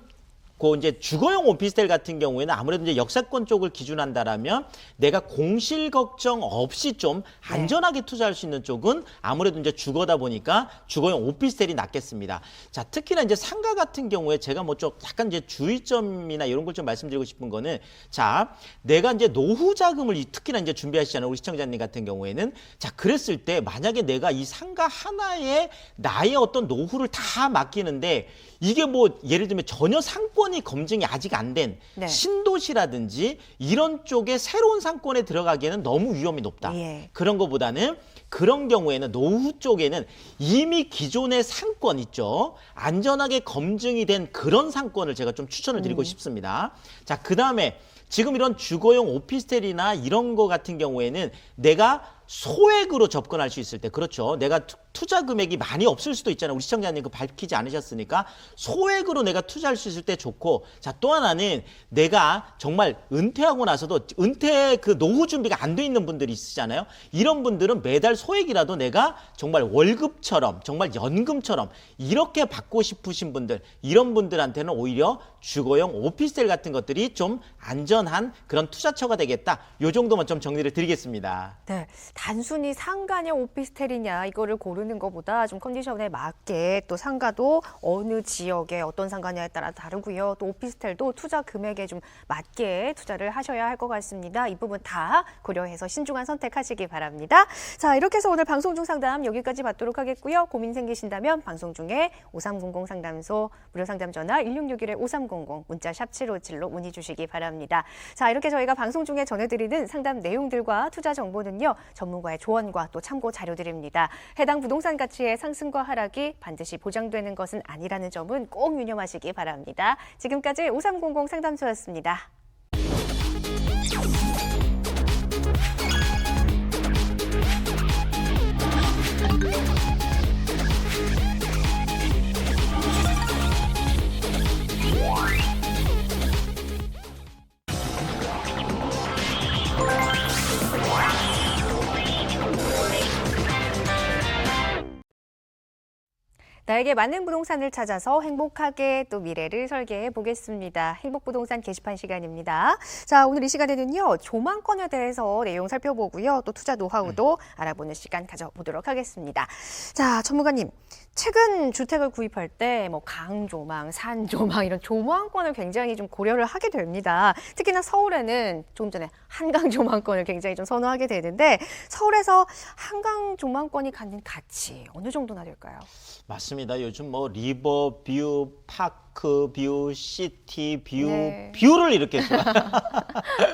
이제 주거용 오피스텔 같은 경우에는 아무래도 이제 역세권 쪽을 기준한다라면 내가 공실 걱정 없이 좀 안전하게 투자할 수 있는 쪽은 아무래도 이제 주거다 보니까 주거용 오피스텔이 낫겠습니다. 자, 특히나 이제 상가 같은 경우에 제가 뭐 좀 약간 이제 주의점이나 이런 걸 좀 말씀드리고 싶은 거는, 자, 내가 이제 노후 자금을 특히나 이제 준비하시잖아요. 우리 시청자님 같은 경우에는. 자, 그랬을 때 만약에 내가 이 상가 하나에 나의 어떤 노후를 다 맡기는데 이게 뭐 예를 들면 전혀 상권이 검증이 아직 안 된 네. 신도시라든지 이런 쪽에 새로운 상권에 들어가기에는 너무 위험이 높다. 예. 그런 것보다는 그런 경우에는 노후 쪽에는 이미 기존의 상권 있죠. 안전하게 검증이 된 그런 상권을 제가 좀 추천을 드리고 싶습니다. 자, 그다음에 지금 이런 주거용 오피스텔이나 이런 거 같은 경우에는 내가 소액으로 접근할 수 있을 때, 그렇죠. 내가 투자 금액이 많이 없을 수도 있잖아요. 우리 시청자님 그 밝히지 않으셨으니까 소액으로 내가 투자할 수 있을 때 좋고, 자, 또 하나는 내가 정말 은퇴하고 나서도 은퇴 그 노후 준비가 안 돼 있는 분들이 있으잖아요. 이런 분들은 매달 소액이라도 내가 정말 월급처럼, 정말 연금처럼 이렇게 받고 싶으신 분들, 이런 분들한테는 오히려 주거용 오피스텔 같은 것들이 좀 안전한 그런 투자처가 되겠다. 요 정도만 좀 정리를 드리겠습니다. 네, 단순히 상가냐 오피스텔이냐 이거를 고르는 것보다 좀 컨디션에 맞게 또 상가도 어느 지역에 어떤 상가냐에 따라 다르고요. 또 오피스텔도 투자 금액에 좀 맞게 투자를 하셔야 할 것 같습니다. 이 부분 다 고려해서 신중한 선택하시기 바랍니다. 자, 이렇게 해서 오늘 방송 중 상담 여기까지 받도록 하겠고요. 고민 생기신다면 방송 중에 5300 상담소 무료 상담 전화 1661-5300 문자 샵 757로 문의 주시기 바랍니다. 자, 이렇게 저희가 방송 중에 전해드리는 상담 내용들과 투자 정보는요, 전문가의 조언과 또 참고 자료들입니다. 해당 부동산 가치의 상승과 하락이 반드시 보장되는 것은 아니라는 점은 꼭 유념하시기 바랍니다. 지금까지 5300 상담소였습니다. 나에게 맞는 부동산을 찾아서 행복하게 또 미래를 설계해 보겠습니다. 행복부동산 게시판 시간입니다. 자, 오늘 이 시간에는요, 조망권에 대해서 내용 살펴보고요. 또 투자 노하우도 알아보는 시간 가져보도록 하겠습니다. 자, 전문가님, 최근 주택을 구입할 때 뭐 강조망, 산조망 이런 조망권을 굉장히 좀 고려를 하게 됩니다. 특히나 서울에는 조금 전에 한강 조망권을 굉장히 좀 선호하게 되는데, 서울에서 한강 조망권이 갖는 가치 어느 정도나 될까요? 맞습니다. 요즘 뭐 리버뷰, 파크뷰, 시티뷰, 네. 뷰를 이렇게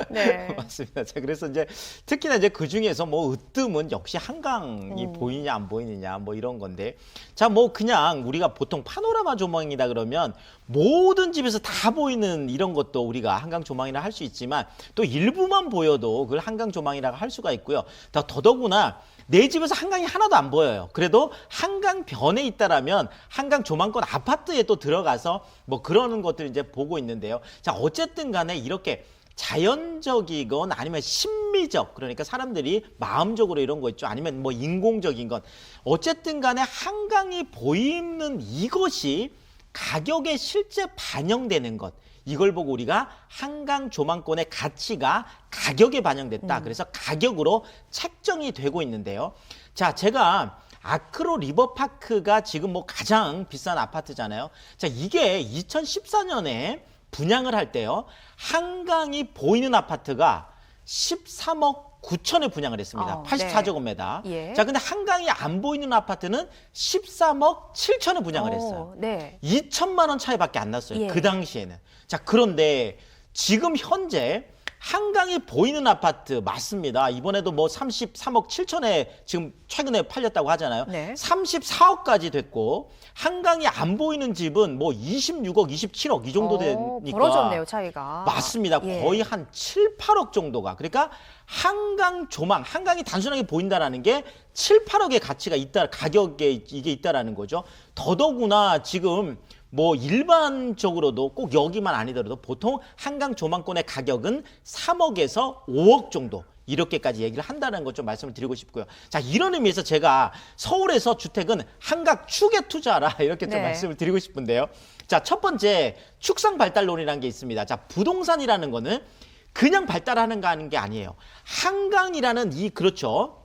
네. 맞습니다. 자, 그래서 이제 특히나 이제 그 중에서 뭐 으뜸은 역시 한강이 보이냐 안 보이느냐 뭐 이런 건데, 자, 뭐 그냥 우리가 보통 파노라마 조망이다 그러면 모든 집에서 다 보이는 이런 것도 우리가 한강 조망이라 할 수 있지만, 또 일부만 보여도 그걸 한강 조망이라고 할 수가 있고요. 더더구나 내 집에서 한강이 하나도 안 보여요. 그래도 한강변에 있다라면 한강 조망권 아파트에 또 들어가서 뭐 그러는 것들 이제 보고 있는데요. 자, 어쨌든 간에 이렇게 자연적이건 아니면 심미적, 그러니까 사람들이 마음적으로 이런 거 있죠. 아니면 뭐 인공적인 건, 어쨌든 간에 한강이 보이는 이것이 가격에 실제 반영되는 것, 이걸 보고 우리가 한강 조망권의 가치가 가격에 반영됐다. 그래서 가격으로 책정이 되고 있는데요. 자, 제가 아크로 리버파크가 지금 뭐 가장 비싼 아파트잖아요. 자, 이게 2014년에 분양을 할 때요, 한강이 보이는 아파트가 13억 9천에 분양을 했습니다. 84제곱미터. 네. 예. 자, 근데 한강이 안 보이는 아파트는 13억 7천에 분양을 했어요. 네. 2천만 원 차이밖에 안 났어요. 예. 그 당시에는. 자, 그런데 지금 현재 한강이 보이는 아파트 맞습니다. 이번에도 뭐 33억 7천에 지금 최근에 팔렸다고 하잖아요. 네. 34억까지 됐고, 한강이 안 보이는 집은 뭐 26억, 27억 이 정도 되니까 벌어졌네요, 차이가. 맞습니다. 예. 거의 한 7, 8억 정도가. 그러니까 한강 조망, 한강이 단순하게 보인다라는 게 7, 8억의 가치가 있다, 가격에 이게 있다라는 거죠. 더더구나 지금 뭐 일반적으로도 꼭 여기만 아니더라도 보통 한강 조망권의 가격은 3억에서 5억 정도 이렇게까지 얘기를 한다는 것 좀 말씀을 드리고 싶고요. 자, 이런 의미에서 제가 서울에서 주택은 한강 축에 투자하라 이렇게 좀 네. 말씀을 드리고 싶은데요. 자, 첫 번째 축상 발달론이라는 게 있습니다. 자, 부동산이라는 거는 그냥 발달하는 게 아니에요. 한강이라는 이, 그렇죠,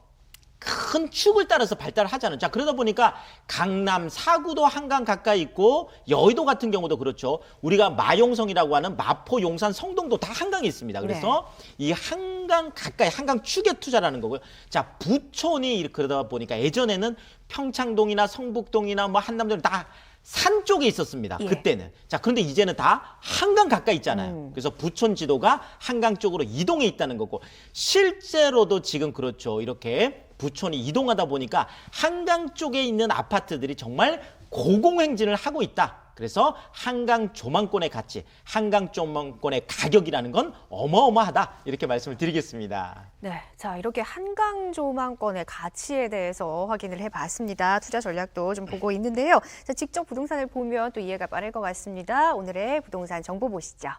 큰 축을 따라서 발달을 하잖아요. 자, 그러다 보니까 강남, 사구도 한강 가까이 있고, 여의도 같은 경우도 그렇죠. 우리가 마용성이라고 하는 마포, 용산, 성동도 다 한강이 있습니다. 그래서 이 한강 가까이, 한강 축에 투자라는 거고요. 자, 부촌이 그러다 보니까 예전에는 평창동이나 성북동이나 뭐 한남동 다 산 쪽에 있었습니다. 예. 그때는. 자, 그런데 이제는 다 한강 가까이 있잖아요. 그래서 부촌 지도가 한강 쪽으로 이동해 있다는 거고, 실제로도 지금 그렇죠. 이렇게 부촌이 이동하다 보니까 한강 쪽에 있는 아파트들이 정말 고공행진을 하고 있다. 그래서 한강 조망권의 가치, 한강 조망권의 가격이라는 건 어마어마하다. 이렇게 말씀을 드리겠습니다. 네, 자 이렇게 한강 조망권의 가치에 대해서 확인을 해봤습니다. 투자 전략도 좀 보고 있는데요. 자, 직접 부동산을 보면 또 이해가 빠를 것 같습니다. 오늘의 부동산 정보 보시죠.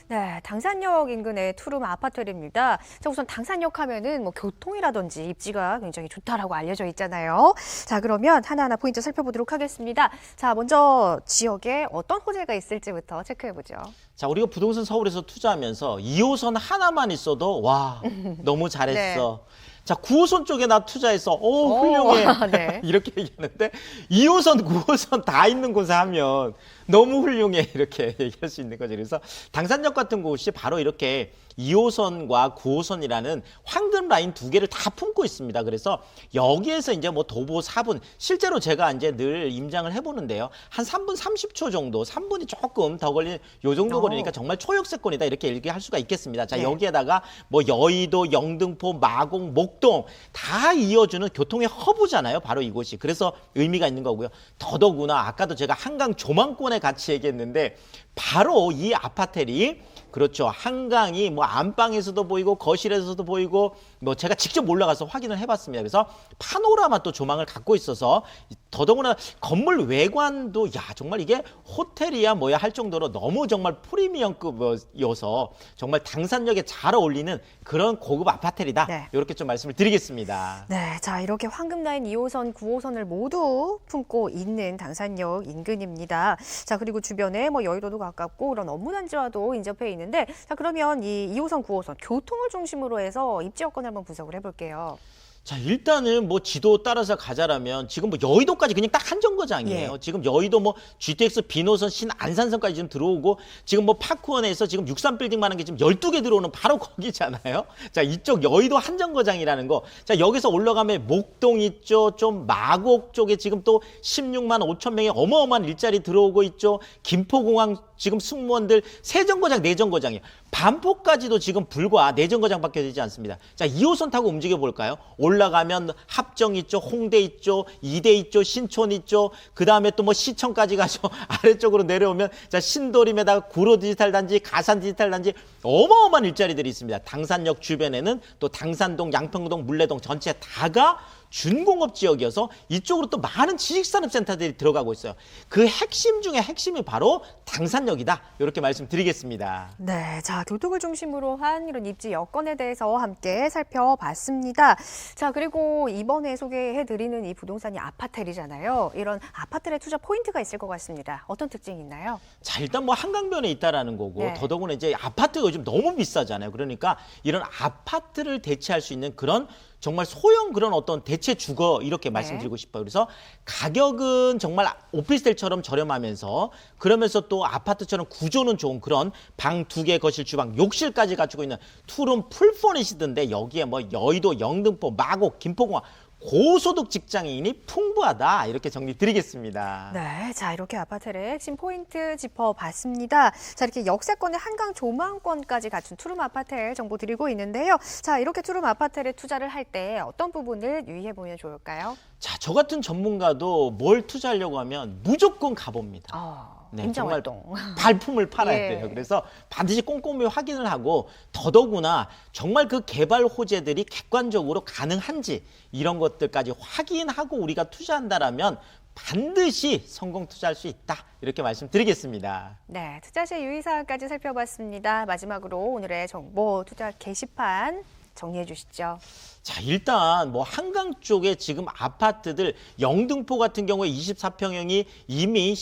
네, 당산역 인근의 투룸 아파트입니다. 자, 우선 당산역 하면은 뭐 교통이라든지 입지가 굉장히 좋다라고 알려져 있잖아요. 자, 그러면 하나하나 포인트 살펴보도록 하겠습니다. 자, 먼저 지역에 어떤 호재가 있을지부터 체크해 보죠. 자, 우리가 부동산 서울에서 투자하면서 2호선 하나만 있어도 와, 너무 잘했어. 자, 9호선 쪽에 나 투자했어. 오, 훌륭해. 네. 이렇게 얘기하는데 2호선, 9호선 다 있는 곳에 하면 너무 훌륭해. 이렇게 얘기할 수 있는 거죠. 그래서 당산역 같은 곳이 바로 이렇게 2호선과 9호선이라는 황금 라인 두 개를 다 품고 있습니다. 그래서 여기에서 이제 뭐 도보 4분, 실제로 제가 이제 늘 임장을 해보는데요. 한 3분 30초 정도, 3분이 조금 더 걸리는 요 정도 거리니까 정말 초역세권이다. 이렇게 얘기할 수가 있겠습니다. 자, 네. 여기에다가 뭐 여의도, 영등포, 마곡, 목동 다 이어주는 교통의 허브잖아요. 바로 이곳이. 그래서 의미가 있는 거고요. 더더구나 아까도 제가 한강 조망권의 가치 얘기했는데 바로 이 아파텔이 그렇죠. 한강이 뭐 안방에서도 보이고 거실에서도 보이고 뭐 제가 직접 올라가서 확인을 해봤습니다. 그래서 파노라마 또 조망을 갖고 있어서 더더구나 건물 외관도 야 정말 이게 호텔이야 뭐야 할 정도로 너무 정말 프리미엄급이어서 정말 당산역에 잘 어울리는 그런 고급 아파텔이다. 네. 이렇게 좀 말씀을 드리겠습니다. 네, 자 이렇게 황금라인 2호선, 9호선을 모두 품고 있는 당산역 인근입니다. 자 그리고 주변에 뭐 여의도도 가깝고 그런 업무 단지와도 인접해 있는데 자 그러면 이 2호선, 9호선 교통을 중심으로 해서 입지 여건을 한번 분석을 해볼게요. 자, 일단은 뭐 지도 따라서 가자라면 지금 뭐 여의도까지 그냥 딱 한 정거장이에요. 예. 지금 여의도 뭐 GTX 비노선 신안산선까지 지금 들어오고 지금 뭐 파크원에서 지금 63빌딩 많은 게 지금 12개 들어오는 바로 거기잖아요. 자, 이쪽 여의도 한 정거장이라는 거. 자, 여기서 올라가면 목동 있죠. 좀 마곡 쪽에 지금 또 16만 5천 명의 어마어마한 일자리 들어오고 있죠. 김포공항 지금 승무원들 세 정거장, 네 정거장이에요. 반포까지도 지금 불과 네 정거장밖에 되지 않습니다. 자, 2호선 타고 움직여 볼까요? 올라가면 합정 있죠, 홍대 있죠, 이대 있죠, 신촌 있죠. 그 다음에 또 뭐 시청까지 가죠. 아래쪽으로 내려오면 자 신도림에다가 구로 디지털 단지, 가산 디지털 단지 어마어마한 일자리들이 있습니다. 당산역 주변에는 또 당산동, 양평동, 물레동 전체 다가 준공업 지역이어서 이쪽으로 또 많은 지식산업센터들이 들어가고 있어요. 그 핵심 중에 핵심이 바로 당산역이다. 이렇게 말씀드리겠습니다. 네, 자 교통을 중심으로 한 이런 입지 여건에 대해서 함께 살펴봤습니다. 자 그리고 이번에 소개해드리는 이 부동산이 아파텔이잖아요. 이런 아파텔의 투자 포인트가 있을 것 같습니다. 어떤 특징이 있나요? 자, 일단 뭐 한강변에 있다라는 거고 네. 더더구나 이제 아파트가 요즘 너무 비싸잖아요. 그러니까 이런 아파트를 대체할 수 있는 그런 정말 소형 그런 어떤 대체 주거 이렇게 말씀드리고 싶어요. 그래서 가격은 정말 오피스텔처럼 저렴하면서 그러면서 또 아파트처럼 구조는 좋은 그런 방 2개 거실 주방 욕실까지 갖추고 있는 투룸 풀포니시드인데 여기에 뭐 여의도, 영등포, 마곡, 김포공항 고소득 직장인이 풍부하다 이렇게 정리 드리겠습니다. 네, 자 이렇게 아파텔의 핵심 포인트 짚어봤습니다. 자 이렇게 역세권의 한강 조망권까지 갖춘 투룸 아파텔 정보 드리고 있는데요. 자 이렇게 투룸 아파텔에 투자를 할 때 어떤 부분을 유의해 보면 좋을까요? 자, 저 같은 전문가도 뭘 투자하려고 하면 무조건 가봅니다. 네, 임장활동. 발품을 팔아야 예. 돼요. 그래서 반드시 꼼꼼히 확인을 하고 더더구나 정말 그 개발 호재들이 객관적으로 가능한지 이런 것들까지 확인하고 우리가 투자한다라면 반드시 성공 투자할 수 있다. 이렇게 말씀드리겠습니다. 네, 투자 시 유의사항까지 살펴봤습니다. 마지막으로 오늘의 정보 투자 게시판 정리해 주시죠. 자, 일단 뭐 한강 쪽에 지금 아파트들 영등포 같은 경우에 24평형이 이미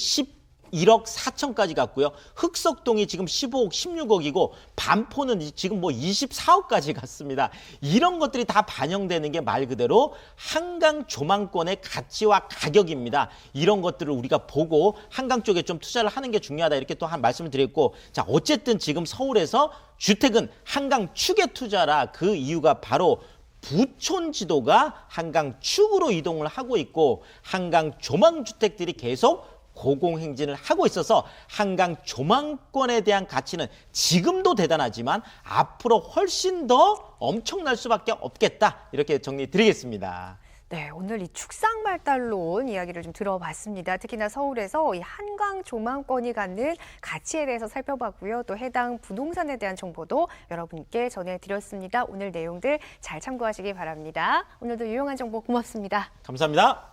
1억 4천까지 갔고요. 흑석동이 지금 15억, 16억이고 반포는 지금 뭐 24억까지 갔습니다. 이런 것들이 다 반영되는 게 말 그대로 한강 조망권의 가치와 가격입니다. 이런 것들을 우리가 보고 한강 쪽에 좀 투자를 하는 게 중요하다 이렇게 또 한 말씀을 드렸고 자 어쨌든 지금 서울에서 주택은 한강 축에 투자라 그 이유가 바로 부촌 지도가 한강 축으로 이동을 하고 있고 한강 조망주택들이 계속 고공행진을 하고 있어서 한강 조망권에 대한 가치는 지금도 대단하지만 앞으로 훨씬 더 엄청날 수밖에 없겠다. 이렇게 정리 드리겠습니다. 네, 오늘 이 축상 발달로 온 이야기를 좀 들어봤습니다. 특히나 서울에서 이 한강 조망권이 갖는 가치에 대해서 살펴봤고요. 또 해당 부동산에 대한 정보도 여러분께 전해드렸습니다. 오늘 내용들 잘 참고하시기 바랍니다. 오늘도 유용한 정보 고맙습니다. 감사합니다.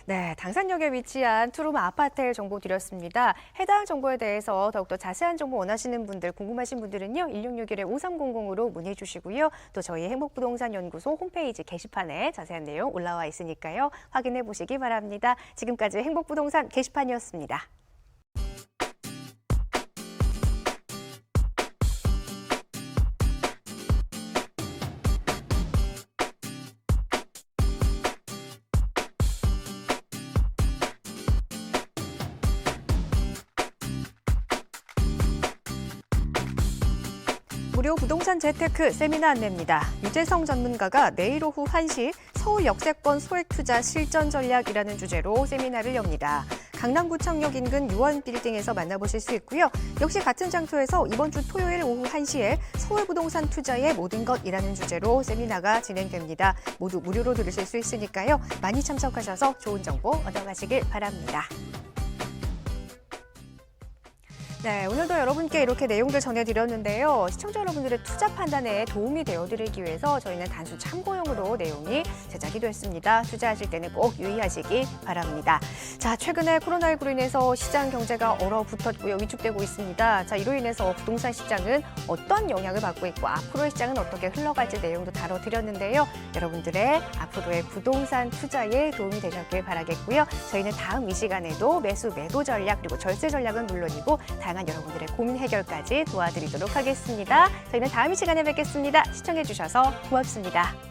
네, 당산역에 위치한 투룸 아파트의 정보 드렸습니다. 해당 정보에 대해서 더욱더 자세한 정보 원하시는 분들, 궁금하신 분들은요. 1661-5300으로 문의 주시고요. 또 저희 행복부동산연구소 홈페이지 게시판에 자세한 내용 올라와 있으니까요. 확인해 보시기 바랍니다. 지금까지 행복부동산 게시판이었습니다. 무료 부동산 재테크 세미나 안내입니다. 유재성 전문가가 내일 오후 1시 서울 역세권 소액 투자 실전 전략이라는 주제로 세미나를 엽니다. 강남구청역 인근 유원빌딩에서 만나보실 수 있고요. 역시 같은 장소에서 이번 주 토요일 오후 1시에 서울 부동산 투자의 모든 것이라는 주제로 세미나가 진행됩니다. 모두 무료로 들으실 수 있으니까요. 많이 참석하셔서 좋은 정보 얻어가시길 바랍니다. 네, 오늘도 여러분께 이렇게 내용들 전해드렸는데요. 시청자 여러분들의 투자 판단에 도움이 되어드리기 위해서 저희는 단순 참고용으로 내용이 제작이 됐습니다. 투자하실 때는 꼭 유의하시기 바랍니다. 자, 최근에 코로나19로 인해서 시장 경제가 얼어붙었고요. 위축되고 있습니다. 자, 이로 인해서 부동산 시장은 어떤 영향을 받고 있고 앞으로의 시장은 어떻게 흘러갈지 내용도 다뤄드렸는데요. 여러분들의 앞으로의 부동산 투자에 도움이 되셨길 바라겠고요. 저희는 다음 이 시간에도 매수, 매도 전략 그리고 절세 전략은 물론이고 다양한 여러분들의 고민 해결까지 도와드리도록 하겠습니다. 저희는 다음 이 시간에 뵙겠습니다. 시청해주셔서 고맙습니다.